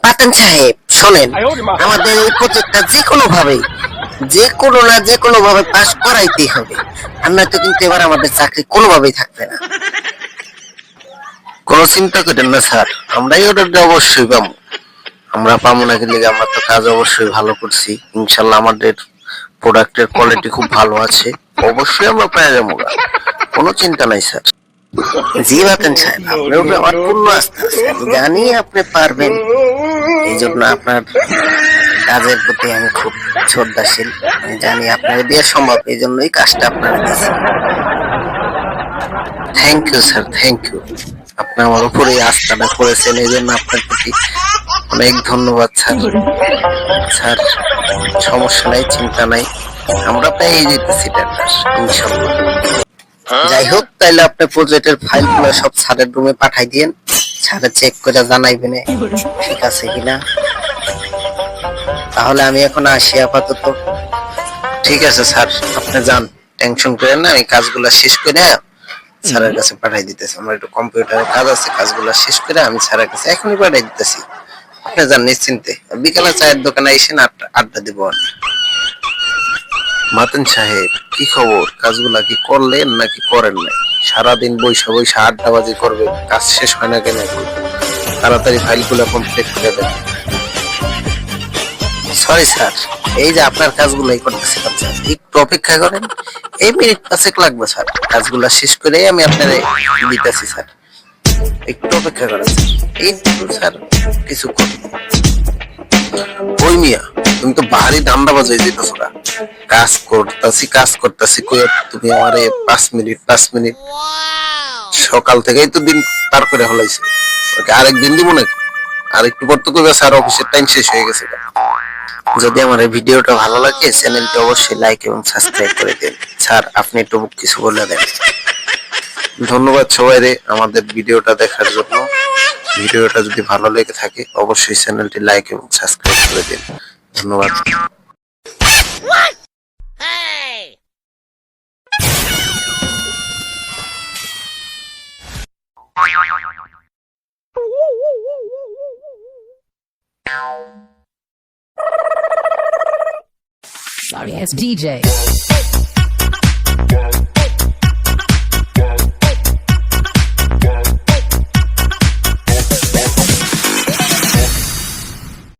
পাঠান সাহেব শোনেন, আমাদের এই প্রজেক্টটা যে কোনো ভাবে পাস করাইতেই হবে, আর নয়তো কিন্তু এবার আমাদের চাকরি কোনোভাবেই থাকবে না। কোনো চিন্তা করেন না স্যার, আমরা এই অর্ডারটা অবশ্যই পাবো। আমরা পাবো না কিন্তু আমরা তো কাজ অবশ্যই ভালো করছি, ইনশাল্লাহ আমাদের প্রোডাক্টের কোয়ালিটি খুব ভালো আছে, অবশ্যই আমরা পেয়ে যাবো, কোনো চিন্তা নাই স্যার। জি বাতেন সাহেব, আপনার উপরে আমার পূর্ণ আস্থা আছে, আমি জানি আপনি পারবেন, এই জন্য আপনার কাজের প্রতি আমি খুব শ্রদ্ধাশীল, আমি জানি আপনার দিয়ে সম্ভব, এই জন্যই কাজটা আপনার দিয়েছি। Thank you sir, thank you. আপনি আমার উপরে আস্থাটা করেছেন, এই জন্য আপনার প্রতি অনেক ধন্যবাদ স্যার। স্যার সমস্যা নাই, চিন্তা নাই, আমরা পেয়ে যেতেছি টেন্ডার ইনশাআল্লাহ। যাই হোক, তাইলে আপনি প্রজেক্টের ফাইলগুলো সব স্যারের রুমে পাঠাই দিয়েন, স্যারে চেক করে জানাইবেন ঠিক আছে কিনা। তাহলে আমি এখন আসি আপাতত। ঠিক আছে স্যার, আপনি যান, টেনশন করেন না, আমি কাজগুলো শেষ করে স্যারের কাছে পাঠাই দিতেছি। আমার একটু কম্পিউটারের কাজ আছে, কাজগুলো শেষ করে আমি স্যারের কাছে এখনই পাঠাই দিতেছি। আপনি যান নিশ্চিন্তে, বিকালে চায়ের দোকানে এসে আড্ডা দিব। মাতেন সাহেব কি খবর, কাজগুলা কি করলেন নাকি করেন নাই? সারাদিন বৈশা বৈশা আড্ডাবাজি করবে, কাজ শেষ হয় না কেন? তাড়াতাড়ি ফাইলগুলো কমপ্লিট করে দেন। সরি স্যার, এই যে আপনার কাজগুলাই করতেছি, একটু অপেক্ষা করেন, এই মিনিট 5 লাগবে স্যার, কাজগুলা শেষ করে আমি আপনারে দিতেছি স্যার, একটু অপেক্ষা করেন স্যার, একটু স্যার কিছুক্ষণ। ওই মিয়া, তুমি তো ভারী দামড়া বাজাই যেতেছো না, কাজ করতেছি কই তুমি আমারে 5 মিনিট সকাল থেকেই তো দিন পার করে হলাইছে, ওকে আরেকদিন দিব নাকি? আর একটু পর তো কইবা স্যার অফিসের টাইম শেষ হয়ে গেছে। যদি আমার এই ভিডিওটা ভালো লাগে, চ্যানেলটি অবশ্যই লাইক এবং সাবস্ক্রাইব করে দিন। স্যার আপনি একটু কিছু বলে দেন। ধন্যবাদ সবাইরে আমাদের ভিডিওটা দেখার জন্য। ভিডিওটা যদি ভালো লেগে থাকে অবশ্যই চ্যানেলটি লাইক এবং সাবস্ক্রাইব করে দিন। ধন্যবাদ। Sorry, it's DJ.